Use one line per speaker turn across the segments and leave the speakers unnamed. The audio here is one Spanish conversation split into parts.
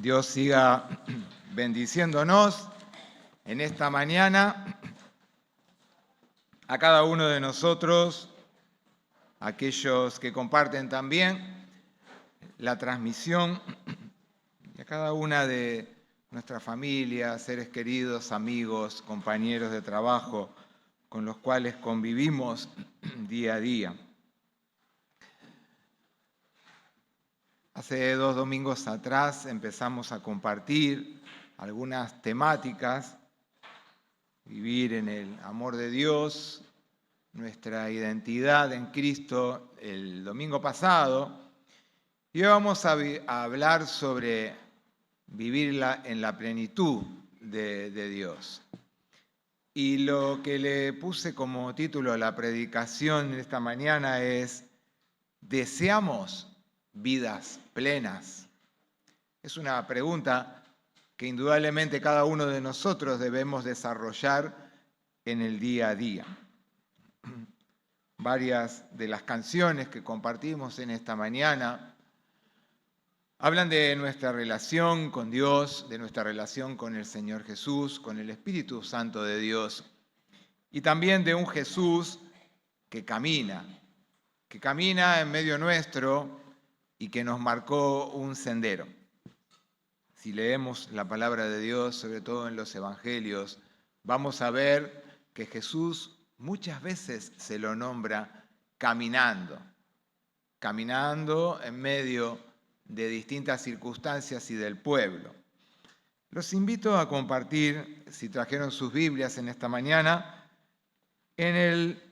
Dios siga bendiciéndonos en esta mañana, a cada uno de nosotros, aquellos que comparten también la transmisión, y a cada una de nuestras familias, seres queridos, amigos, compañeros de trabajo, con los cuales convivimos día a día. Hace 2 domingos atrás empezamos a compartir algunas temáticas, vivir en el amor de Dios, nuestra identidad en Cristo el domingo pasado, y hoy vamos a hablar sobre vivir en la plenitud de Dios. Y lo que le puse como título a la predicación de esta mañana es ¿deseamos vidas plenas? Es una pregunta que indudablemente cada uno de nosotros debemos desarrollar en el día a día. Varias de las canciones que compartimos en esta mañana hablan de nuestra relación con Dios, de nuestra relación con el Señor Jesús, con el Espíritu Santo de Dios, y también de un Jesús que camina en medio nuestro y que nos marcó un sendero. Si leemos la palabra de Dios, sobre todo en los evangelios, vamos a ver que Jesús muchas veces se lo nombra caminando en medio de distintas circunstancias y del pueblo. Los invito a compartir, si trajeron sus Biblias en esta mañana, en el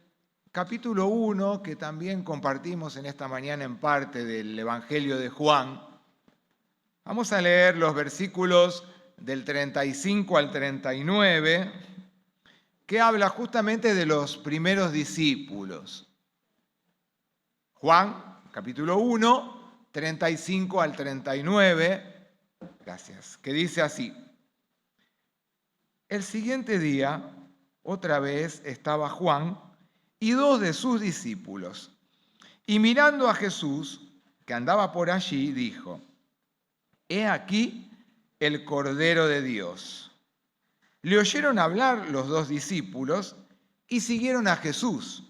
capítulo 1, que también compartimos en esta mañana en parte del Evangelio de Juan. Vamos a leer los versículos del 35 al 39, que habla justamente de los primeros discípulos. Juan, capítulo 1, 35 al 39, gracias, que dice así: El siguiente día, otra vez estaba Juan y 2 de sus discípulos, y mirando a Jesús, que andaba por allí, dijo: He aquí el Cordero de Dios. Le oyeron hablar los 2 discípulos y siguieron a Jesús.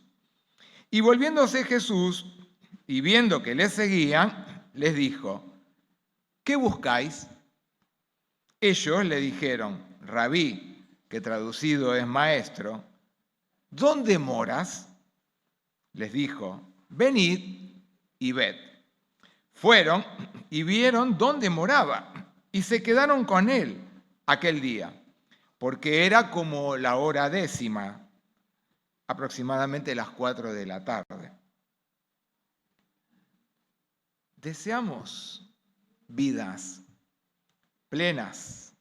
Y volviéndose Jesús y viendo que le seguían, les dijo: ¿Qué buscáis? Ellos le dijeron: Rabí, que traducido es maestro, ¿dónde moras? Les dijo: Venid y ved. Fueron y vieron dónde moraba y se quedaron con él aquel día, porque era como la hora 10:00, aproximadamente las 4 de la tarde. Deseamos vidas plenas.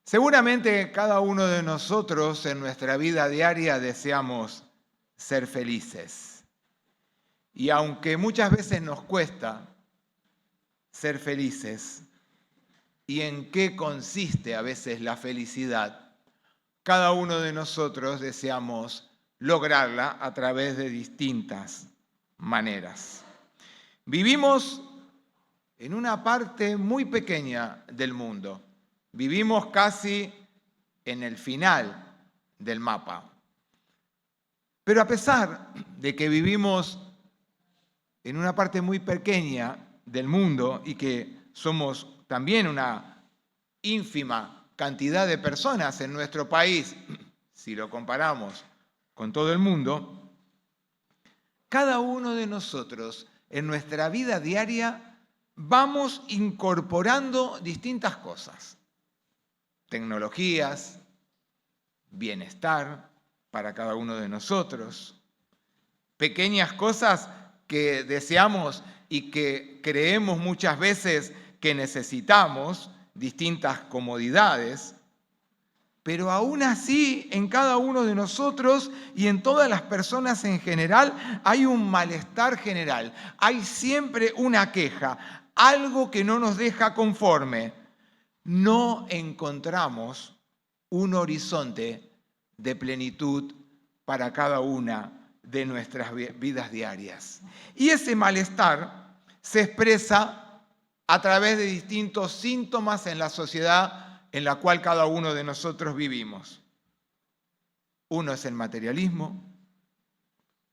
Seguramente cada uno de nosotros en nuestra vida diaria deseamos ser felices. Y aunque muchas veces nos cuesta ser felices, y en qué consiste a veces la felicidad, cada uno de nosotros deseamos lograrla a través de distintas maneras. Vivimos en una parte muy pequeña del mundo. Vivimos casi en el final del mapa. Pero a pesar de que vivimos en una parte muy pequeña del mundo y que somos también una ínfima cantidad de personas en nuestro país, si lo comparamos con todo el mundo, cada uno de nosotros en nuestra vida diaria vamos incorporando distintas cosas. Tecnologías, bienestar para cada uno de nosotros, pequeñas cosas que deseamos y que creemos muchas veces que necesitamos, distintas comodidades, pero aún así en cada uno de nosotros y en todas las personas en general hay un malestar general, hay siempre una queja, algo que no nos deja conforme. No encontramos un horizonte de plenitud para cada una de nuestras vidas diarias. Y ese malestar se expresa a través de distintos síntomas en la sociedad en la cual cada uno de nosotros vivimos. Uno es el materialismo,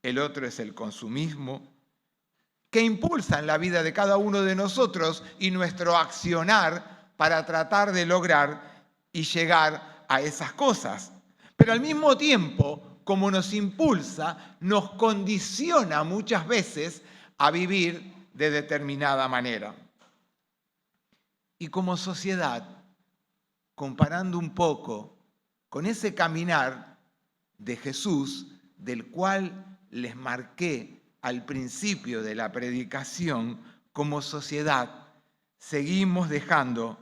el otro es el consumismo, que impulsan la vida de cada uno de nosotros y nuestro accionar para tratar de lograr y llegar a esas cosas. Pero al mismo tiempo, como nos impulsa, nos condiciona muchas veces a vivir de determinada manera. Y como sociedad, comparando un poco con ese caminar de Jesús, del cual les marqué al principio de la predicación, como sociedad, seguimos dejando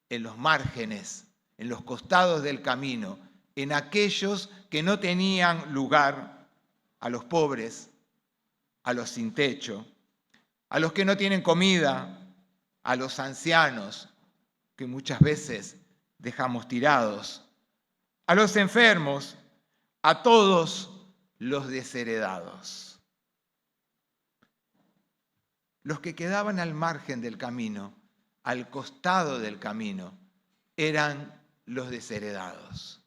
en los márgenes, en los costados del camino, en aquellos que no tenían lugar, a los pobres, a los sin techo, a los que no tienen comida, a los ancianos, que muchas veces dejamos tirados, a los enfermos, a todos los desheredados. Los que quedaban al margen del camino, al costado del camino, eran los desheredados.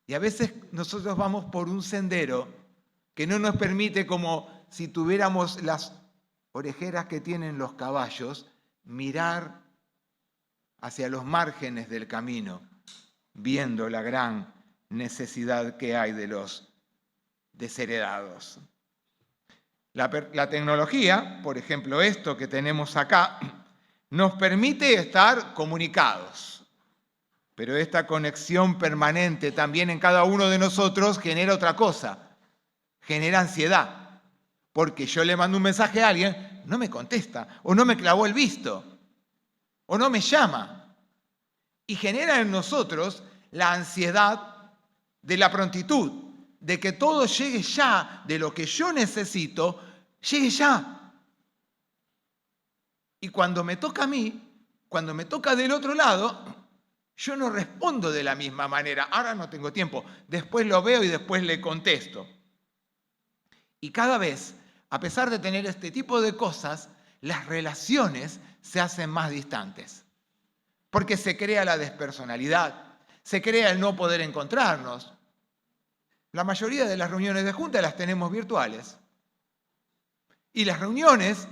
Y a veces nosotros vamos por un sendero que no nos permite, como si tuviéramos las orejeras que tienen los caballos, mirar hacia los márgenes del camino, viendo la gran necesidad que hay de los desheredados. La tecnología, por ejemplo esto que tenemos acá, nos permite estar comunicados, pero esta conexión permanente también en cada uno de nosotros genera otra cosa, genera ansiedad, porque yo le mando un mensaje a alguien, no me contesta, o no me clavó el visto, o no me llama, y genera en nosotros la ansiedad de la prontitud, de que todo llegue ya, de lo que yo necesito, llegue ya. Y cuando me toca a mí, cuando me toca del otro lado, yo no respondo de la misma manera. Ahora no tengo tiempo, después lo veo y después le contesto. Y cada vez, a pesar de tener este tipo de cosas, las relaciones se hacen más distantes. Porque se crea la despersonalidad, se crea el no poder encontrarnos. La mayoría de las reuniones de junta las tenemos virtuales. Y las reuniones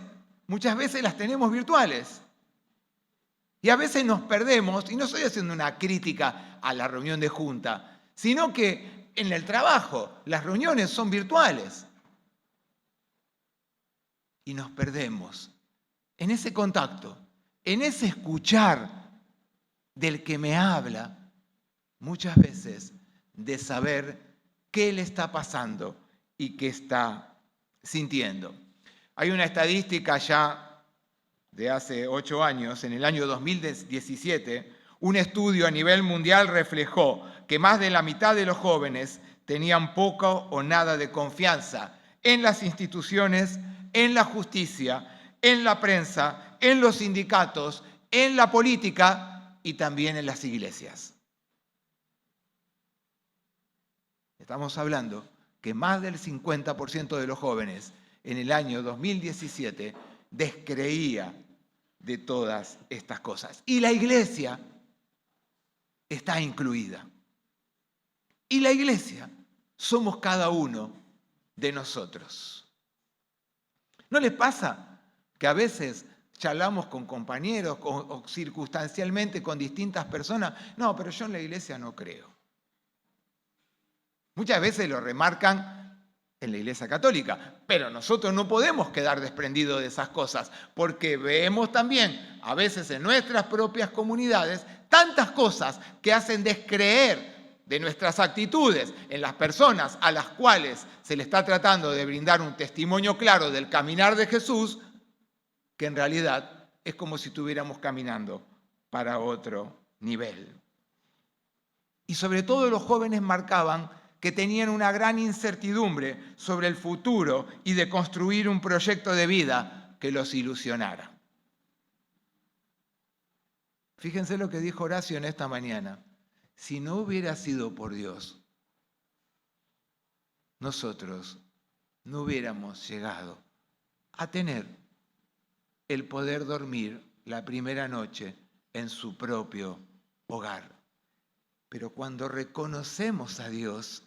muchas veces las tenemos virtuales. Y a veces nos perdemos, y no estoy haciendo una crítica a la reunión de junta, sino que en el trabajo las reuniones son virtuales. Y nos perdemos en ese contacto, en ese escuchar del que me habla, muchas veces de saber qué le está pasando y qué está sintiendo. Hay una estadística ya de hace 8 años, en el año 2017, un estudio a nivel mundial reflejó que más de la mitad de los jóvenes tenían poco o nada de confianza en las instituciones, en la justicia, en la prensa, en los sindicatos, en la política y también en las iglesias. Estamos hablando que más del 50% de los jóvenes en el año 2017 descreía de todas estas cosas. Y la iglesia está incluida. Y la iglesia somos cada uno de nosotros. ¿No les pasa que a veces charlamos con compañeros o circunstancialmente con distintas personas? No, pero yo en la iglesia no creo. Muchas veces lo remarcan en la Iglesia Católica, pero nosotros no podemos quedar desprendidos de esas cosas, porque vemos también, a veces en nuestras propias comunidades, tantas cosas que hacen descreer de nuestras actitudes en las personas a las cuales se le está tratando de brindar un testimonio claro del caminar de Jesús, que en realidad es como si estuviéramos caminando para otro nivel. Y sobre todo los jóvenes marcaban que tenían una gran incertidumbre sobre el futuro y de construir un proyecto de vida que los ilusionara. Fíjense lo que dijo Horacio en esta mañana. Si no hubiera sido por Dios, nosotros no hubiéramos llegado a tener el poder dormir la primera noche en su propio hogar. Pero cuando reconocemos a Dios,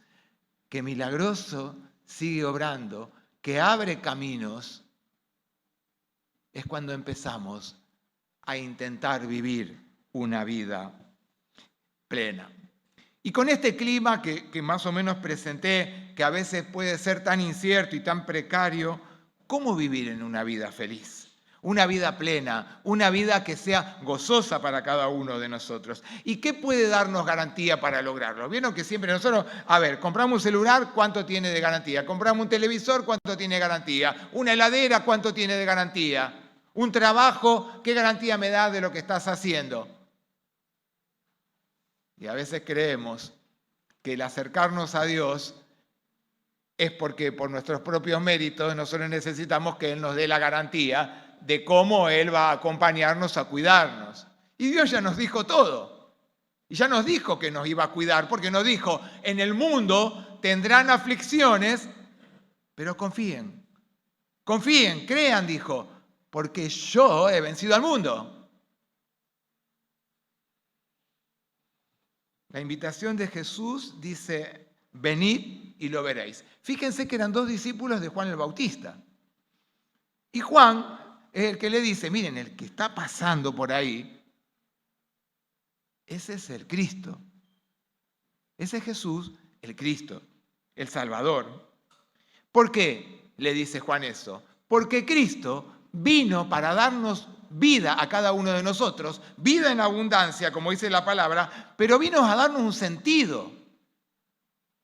que milagroso sigue obrando, que abre caminos, es cuando empezamos a intentar vivir una vida plena. Y con este clima que más o menos presenté, que a veces puede ser tan incierto y tan precario, ¿cómo vivir en una vida feliz? Una vida plena, una vida que sea gozosa para cada uno de nosotros. ¿Y qué puede darnos garantía para lograrlo? Vieron que siempre nosotros, compramos un celular, ¿cuánto tiene de garantía? Compramos un televisor, ¿cuánto tiene de garantía? Una heladera, ¿cuánto tiene de garantía? Un trabajo, ¿qué garantía me da de lo que estás haciendo? Y a veces creemos que el acercarnos a Dios es porque por nuestros propios méritos nosotros necesitamos que Él nos dé la garantía de cómo Él va a acompañarnos a cuidarnos. Y Dios ya nos dijo todo. Y ya nos dijo que nos iba a cuidar, porque nos dijo, en el mundo tendrán aflicciones, pero confíen, crean, dijo, porque yo he vencido al mundo. La invitación de Jesús dice, venid y lo veréis. Fíjense que eran 2 discípulos de Juan el Bautista. Y Juan es el que le dice, miren, el que está pasando por ahí, ese es el Cristo. Ese es Jesús, el Cristo, el Salvador. ¿Por qué le dice Juan eso? Porque Cristo vino para darnos vida a cada uno de nosotros, vida en abundancia, como dice la palabra, pero vino a darnos un sentido.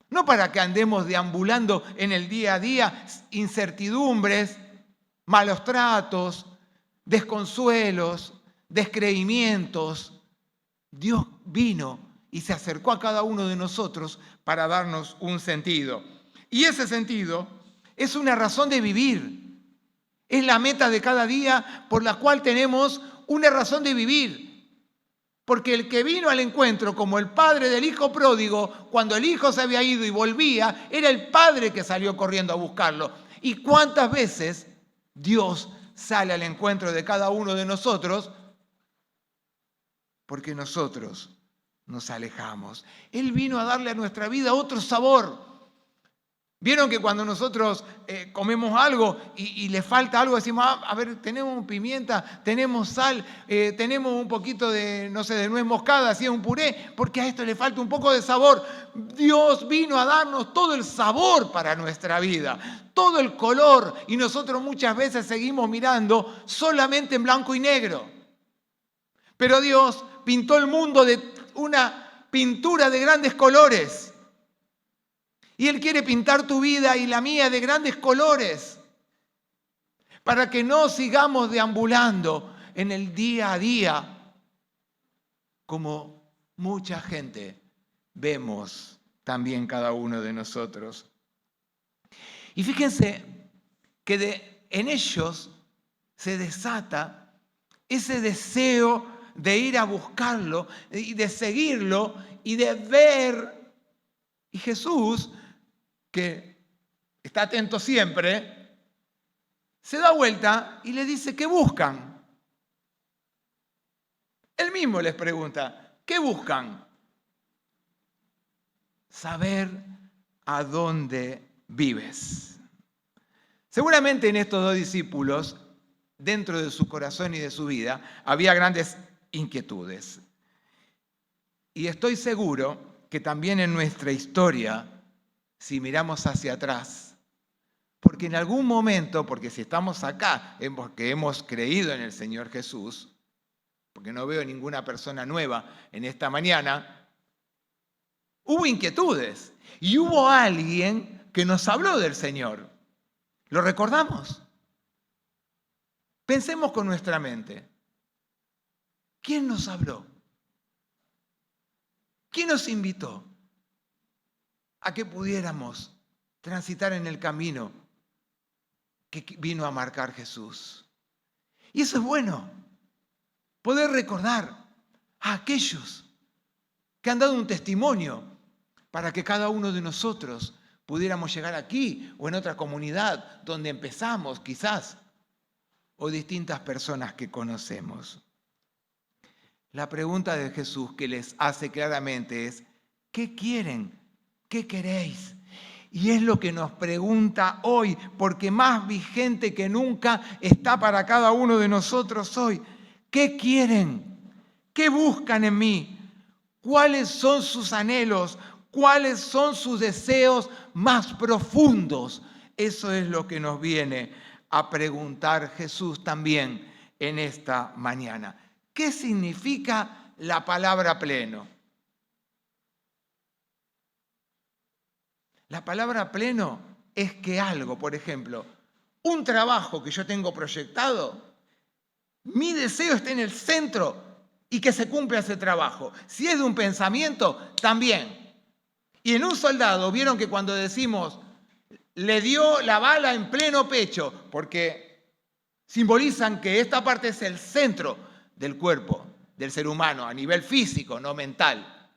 No para que andemos deambulando en el día a día, incertidumbres, malos tratos, desconsuelos, descreimientos. Dios vino y se acercó a cada uno de nosotros para darnos un sentido. Y ese sentido es una razón de vivir. Es la meta de cada día por la cual tenemos una razón de vivir. Porque el que vino al encuentro como el padre del hijo pródigo, cuando el hijo se había ido y volvía, era el padre que salió corriendo a buscarlo. ¿Y cuántas veces Dios sale al encuentro de cada uno de nosotros? Porque nosotros nos alejamos. Él vino a darle a nuestra vida otro sabor. ¿Vieron que cuando nosotros comemos algo y le falta algo, decimos, a ver, tenemos pimienta, tenemos sal, tenemos un poquito de, no sé, de nuez moscada, así un puré, porque a esto le falta un poco de sabor? Dios vino a darnos todo el sabor para nuestra vida, todo el color, y nosotros muchas veces seguimos mirando solamente en blanco y negro. Pero Dios pintó el mundo de una pintura de grandes colores. Y Él quiere pintar tu vida y la mía de grandes colores para que no sigamos deambulando en el día a día como mucha gente vemos también cada uno de nosotros. Y fíjense que en ellos se desata ese deseo de ir a buscarlo y de seguirlo y de ver. Y Jesús, que está atento siempre, se da vuelta y le dice, ¿qué buscan? Él mismo les pregunta, ¿qué buscan? Saber a dónde vives. Seguramente en estos 2 discípulos, dentro de su corazón y de su vida, había grandes inquietudes. Y estoy seguro que también en nuestra historia, si miramos hacia atrás, porque en algún momento, porque si estamos acá, porque hemos creído en el Señor Jesús, porque no veo ninguna persona nueva en esta mañana, hubo inquietudes y hubo alguien que nos habló del Señor. ¿Lo recordamos? Pensemos con nuestra mente. ¿Quién nos habló? ¿Quién nos invitó a que pudiéramos transitar en el camino que vino a marcar Jesús? Y eso es bueno, poder recordar a aquellos que han dado un testimonio para que cada uno de nosotros pudiéramos llegar aquí o en otra comunidad donde empezamos quizás, o distintas personas que conocemos. La pregunta de Jesús que les hace claramente es, ¿qué quieren? ¿Qué queréis? Y es lo que nos pregunta hoy, porque más vigente que nunca está para cada uno de nosotros hoy. ¿Qué quieren? ¿Qué buscan en mí? ¿Cuáles son sus anhelos? ¿Cuáles son sus deseos más profundos? Eso es lo que nos viene a preguntar Jesús también en esta mañana. ¿Qué significa la palabra pleno? La palabra pleno es que algo, por ejemplo, un trabajo que yo tengo proyectado, mi deseo está en el centro y que se cumpla ese trabajo. Si es de un pensamiento, también. Y en un soldado, vieron que cuando decimos, le dio la bala en pleno pecho, porque simbolizan que esta parte es el centro del cuerpo, del ser humano, a nivel físico, no mental.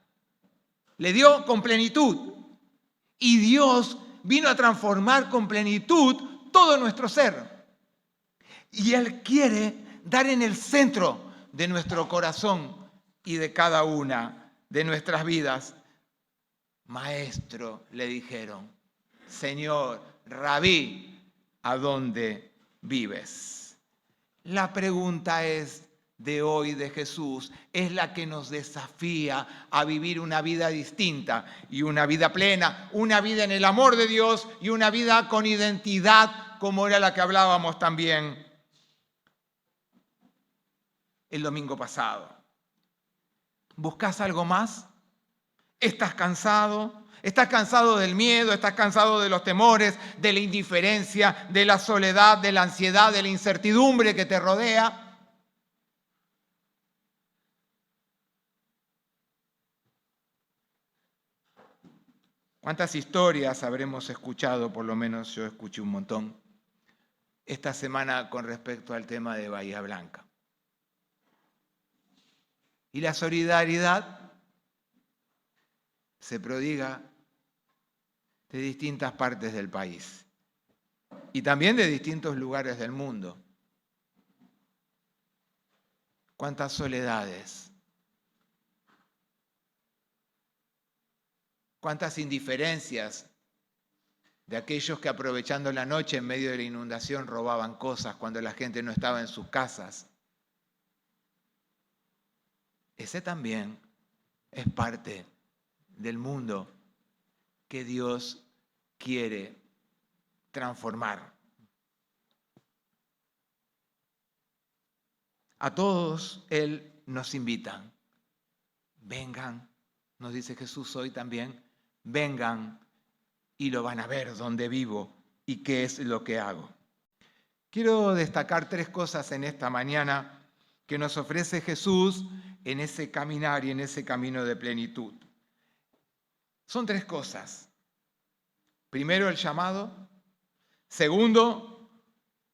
Le dio con plenitud. Y Dios vino a transformar con plenitud todo nuestro ser. Y Él quiere dar en el centro de nuestro corazón y de cada una de nuestras vidas. Maestro, le dijeron, Señor, Rabí, ¿a dónde vives? La pregunta de hoy de Jesús es la que nos desafía a vivir una vida distinta y una vida plena, una vida en el amor de Dios y una vida con identidad como era la que hablábamos también el domingo pasado. ¿Buscas algo más? ¿Estás cansado? ¿Estás cansado del miedo? ¿Estás cansado de los temores, de la indiferencia, de la soledad, de la ansiedad, de la incertidumbre que te rodea? ¿Cuántas historias habremos escuchado? Por lo menos yo escuché un montón esta semana con respecto al tema de Bahía Blanca. Y la solidaridad se prodiga de distintas partes del país y también de distintos lugares del mundo. ¿Cuántas soledades? ¿Cuántas indiferencias de aquellos que aprovechando la noche en medio de la inundación robaban cosas cuando la gente no estaba en sus casas? Ese también es parte del mundo que Dios quiere transformar. A todos Él nos invita. Vengan, nos dice Jesús hoy también, vengan y lo van a ver dónde vivo y qué es lo que hago. Quiero destacar 3 cosas en esta mañana que nos ofrece Jesús en ese caminar y en ese camino de plenitud. Son 3 cosas. Primero, el llamado. Segundo,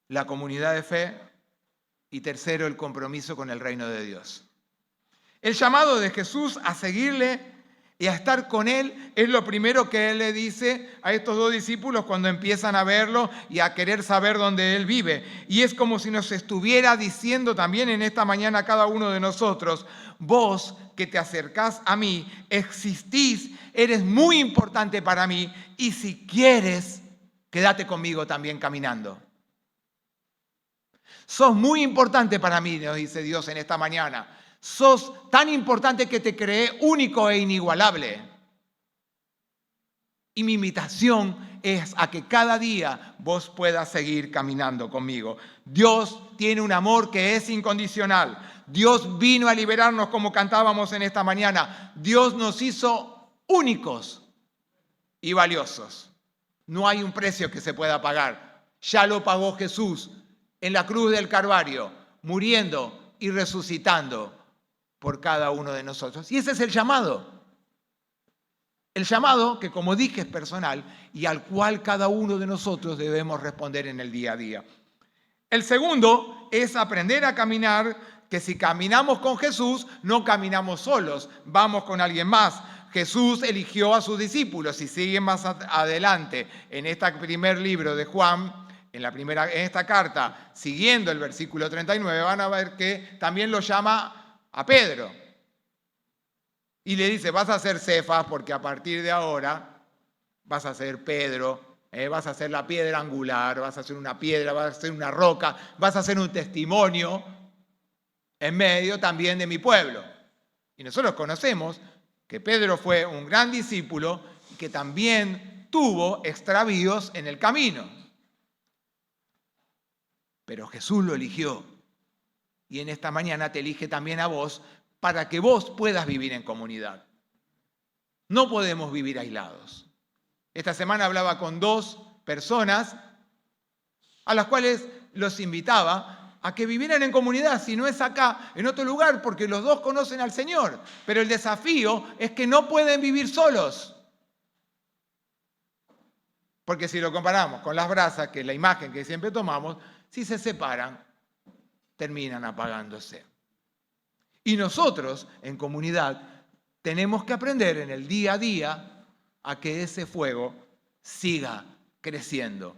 la comunidad de fe. Y tercero, el compromiso con el reino de Dios. El llamado de Jesús a seguirle y a estar con Él es lo primero que Él le dice a estos 2 discípulos cuando empiezan a verlo y a querer saber dónde Él vive. Y es como si nos estuviera diciendo también en esta mañana a cada uno de nosotros, vos que te acercás a mí, existís, eres muy importante para mí y si quieres, quédate conmigo también caminando. Sos muy importante para mí, nos dice Dios en esta mañana. Sos tan importante que te creé único e inigualable. Y mi invitación es a que cada día vos puedas seguir caminando conmigo. Dios tiene un amor que es incondicional. Dios vino a liberarnos como cantábamos en esta mañana. Dios nos hizo únicos y valiosos. No hay un precio que se pueda pagar. Ya lo pagó Jesús en la cruz del Calvario, muriendo y resucitando por cada uno de nosotros. Y ese es el llamado. El llamado que, como dije, es personal y al cual cada uno de nosotros debemos responder en el día a día. El segundo es aprender a caminar, que si caminamos con Jesús, no caminamos solos, vamos con alguien más. Jesús eligió a sus discípulos y sigue más adelante en este primer libro de Juan, en esta carta, siguiendo el versículo 39, van a ver que también lo llama a Pedro. Y le dice, vas a ser Cefas porque a partir de ahora vas a ser Pedro, vas a ser la piedra angular, vas a ser una piedra, vas a ser una roca, vas a ser un testimonio en medio también de mi pueblo. Y nosotros conocemos que Pedro fue un gran discípulo y que también tuvo extravíos en el camino. Pero Jesús lo eligió. Y en esta mañana te elige también a vos para que vos puedas vivir en comunidad. No podemos vivir aislados. Esta semana hablaba con 2 personas a las cuales los invitaba a que vivieran en comunidad, si no es acá, en otro lugar, porque los 2 conocen al Señor. Pero el desafío es que no pueden vivir solos. Porque si lo comparamos con las brasas, que es la imagen que siempre tomamos, si se separan, terminan apagándose. Y nosotros, en comunidad, tenemos que aprender en el día a día a que ese fuego siga creciendo.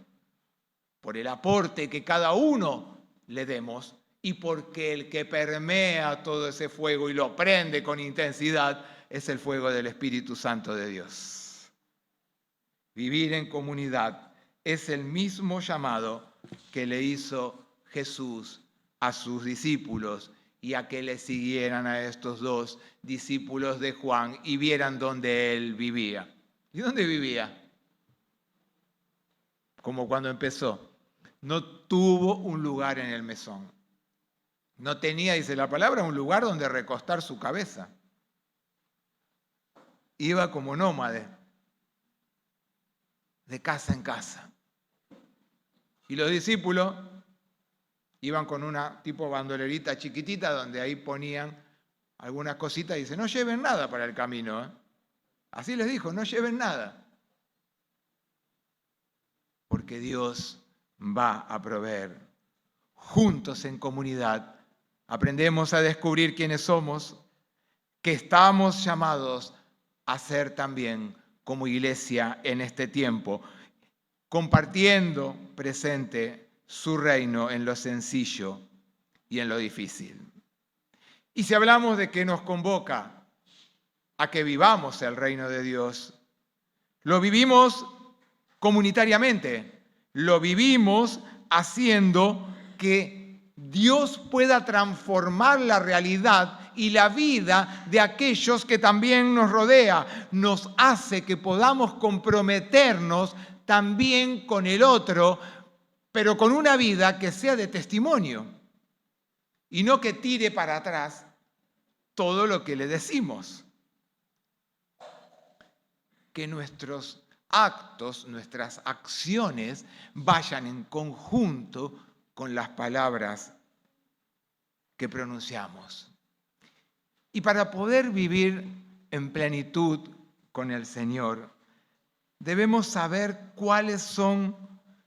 Por el aporte que cada uno le demos y porque el que permea todo ese fuego y lo prende con intensidad es el fuego del Espíritu Santo de Dios. Vivir en comunidad es el mismo llamado que le hizo Jesús a sus discípulos y a que le siguieran a estos 2 discípulos de Juan y vieran dónde él vivía. ¿Y dónde vivía? Como cuando empezó. No tuvo un lugar en el mesón. No tenía, dice la palabra, un lugar donde recostar su cabeza. Iba como nómade, de casa en casa. Y los discípulos iban con una tipo bandolerita chiquitita donde ahí ponían algunas cositas y dice, no lleven nada para el camino. Así les dijo, no lleven nada. Porque Dios va a proveer. Juntos en comunidad aprendemos a descubrir quiénes somos, que estamos llamados a ser también como iglesia en este tiempo, compartiendo presente su reino en lo sencillo y en lo difícil. Y si hablamos de que nos convoca a que vivamos el reino de Dios, lo vivimos comunitariamente, lo vivimos haciendo que Dios pueda transformar la realidad y la vida de aquellos que también nos rodea. Nos hace que podamos comprometernos también con el otro, pero con una vida que sea de testimonio y no que tire para atrás todo lo que le decimos. Que nuestros actos, nuestras acciones vayan en conjunto con las palabras que pronunciamos. Y para poder vivir en plenitud con el Señor, debemos saber cuáles son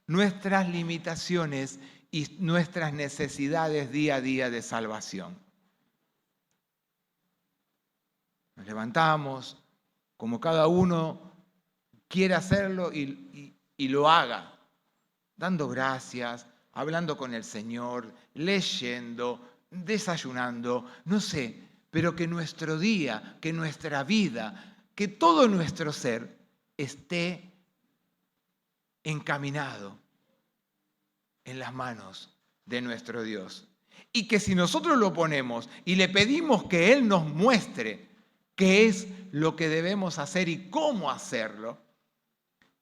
nuestras limitaciones y nuestras necesidades día a día de salvación. Nos levantamos, como cada uno quiere hacerlo y lo haga, dando gracias, hablando con el Señor, leyendo, desayunando, no sé, pero que nuestro día, que nuestra vida, que todo nuestro ser esté encaminado en las manos de nuestro Dios. Y que si nosotros lo ponemos y le pedimos que Él nos muestre qué es lo que debemos hacer y cómo hacerlo,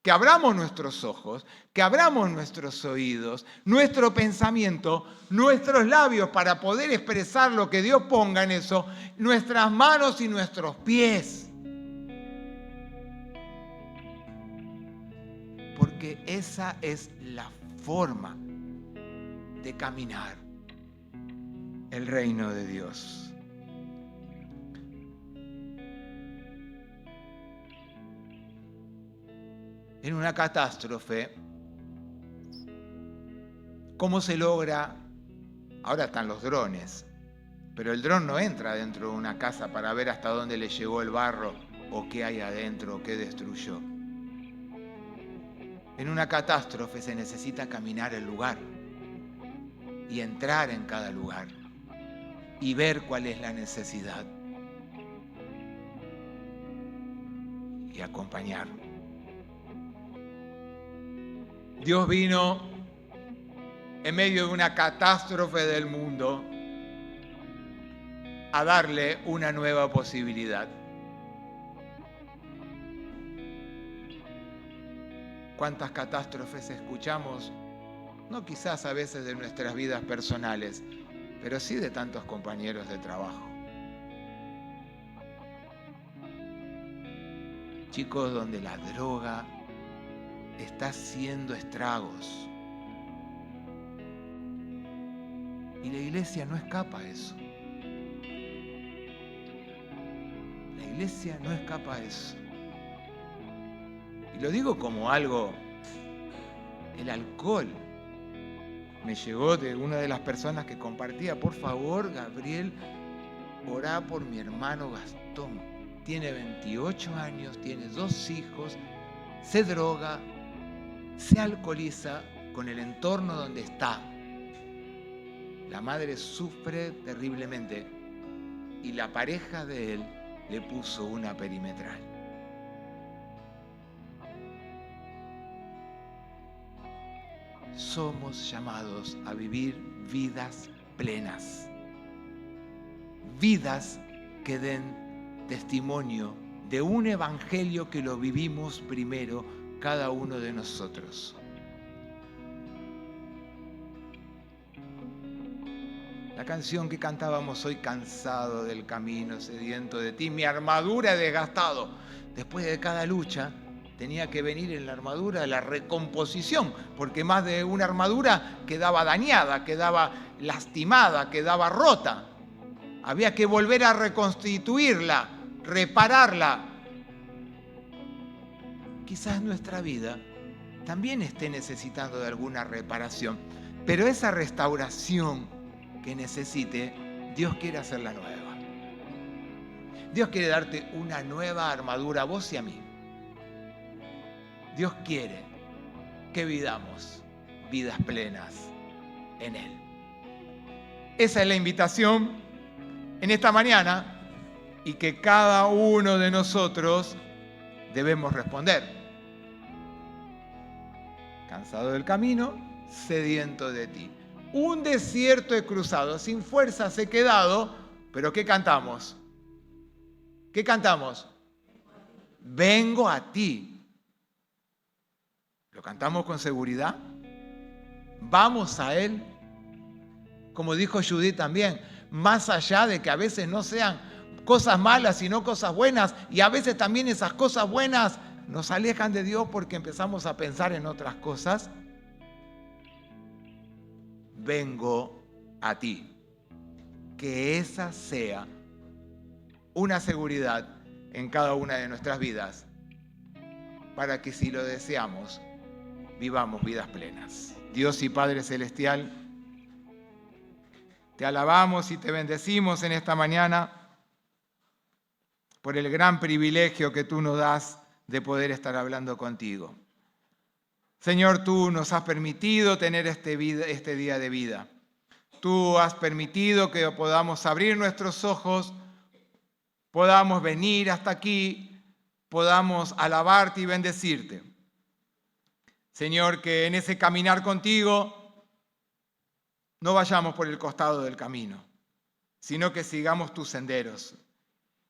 que abramos nuestros ojos, que abramos nuestros oídos, nuestro pensamiento, nuestros labios para poder expresar lo que Dios ponga en eso, nuestras manos y nuestros pies. Porque esa es la forma de caminar el reino de Dios. En una catástrofe, ¿cómo se logra? Ahora están los drones, pero el dron no entra dentro de una casa para ver hasta dónde le llegó el barro o qué hay adentro o qué destruyó. En una catástrofe se necesita caminar el lugar y entrar en cada lugar y ver cuál es la necesidad y acompañar. Dios vino en medio de una catástrofe del mundo a darle una nueva posibilidad. ¿Cuántas catástrofes escuchamos? No quizás a veces de nuestras vidas personales, pero sí de tantos compañeros de trabajo. Chicos, donde la droga está haciendo estragos. Y la iglesia no escapa a eso. La iglesia no escapa a eso. Y lo digo como algo, el alcohol. Me llegó de una de las personas que compartía, por favor, Gabriel, orá por mi hermano Gastón. Tiene 28 años, tiene 2 hijos, se droga, se alcoholiza con el entorno donde está. La madre sufre terriblemente y la pareja de él le puso una perimetral. Somos llamados a vivir vidas plenas, vidas que den testimonio de un evangelio que lo vivimos primero cada uno de nosotros. La canción que cantábamos hoy, cansado del camino, sediento de ti, mi armadura he desgastado. Después de cada lucha tenía que venir en la armadura la recomposición, porque más de una armadura quedaba dañada, quedaba lastimada, quedaba rota. Había que volver a reconstituirla, repararla. Quizás nuestra vida también esté necesitando de alguna reparación, pero esa restauración que necesite, Dios quiere hacerla nueva. Dios quiere darte una nueva armadura a vos y a mí. Dios quiere que vivamos vidas plenas en Él. Esa es la invitación en esta mañana y que cada uno de nosotros debemos responder. Cansado del camino, sediento de ti. Un desierto he cruzado, sin fuerzas he quedado, pero ¿qué cantamos? ¿Qué cantamos? Vengo a ti. ¿Lo cantamos con seguridad? Vamos a Él. Como dijo Judith también, más allá de que a veces no sean cosas malas, sino cosas buenas, y a veces también esas cosas buenas nos alejan de Dios porque empezamos a pensar en otras cosas. Vengo a ti. Que esa sea una seguridad en cada una de nuestras vidas, para que si lo deseamos, vivamos vidas plenas. Dios y Padre Celestial, te alabamos y te bendecimos en esta mañana por el gran privilegio que tú nos das de poder estar hablando contigo. Señor, tú nos has permitido tener este día de vida. Tú has permitido que podamos abrir nuestros ojos, podamos venir hasta aquí, podamos alabarte y bendecirte. Señor, que en ese caminar contigo no vayamos por el costado del camino, sino que sigamos tus senderos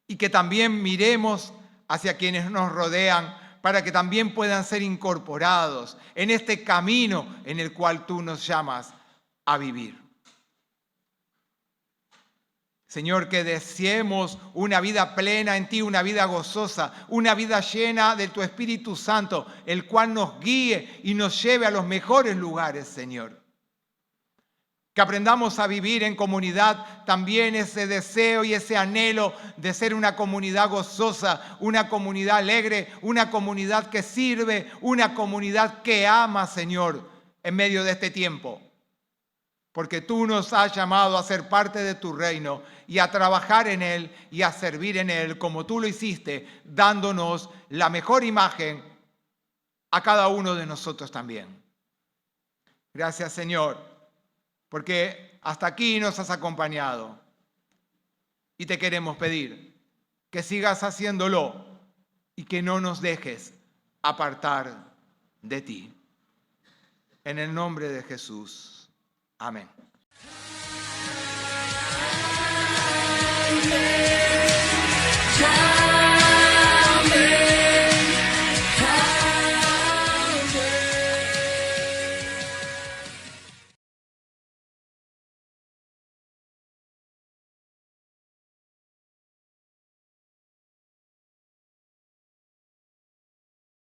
y que también miremos hacia quienes nos rodean para que también puedan ser incorporados en este camino en el cual tú nos llamas a vivir. Señor, que deseemos una vida plena en ti, una vida gozosa, una vida llena de tu Espíritu Santo, el cual nos guíe y nos lleve a los mejores lugares, Señor. Que aprendamos a vivir en comunidad también ese deseo y ese anhelo de ser una comunidad gozosa, una comunidad alegre, una comunidad que sirve, una comunidad que ama, Señor, en medio de este tiempo. Porque tú nos has llamado a ser parte de tu reino y a trabajar en él y a servir en él como tú lo hiciste, dándonos la mejor imagen a cada uno de nosotros también. Gracias, Señor, porque hasta aquí nos has acompañado y te queremos pedir que sigas haciéndolo y que no nos dejes apartar de ti. En el nombre de Jesús. Amén.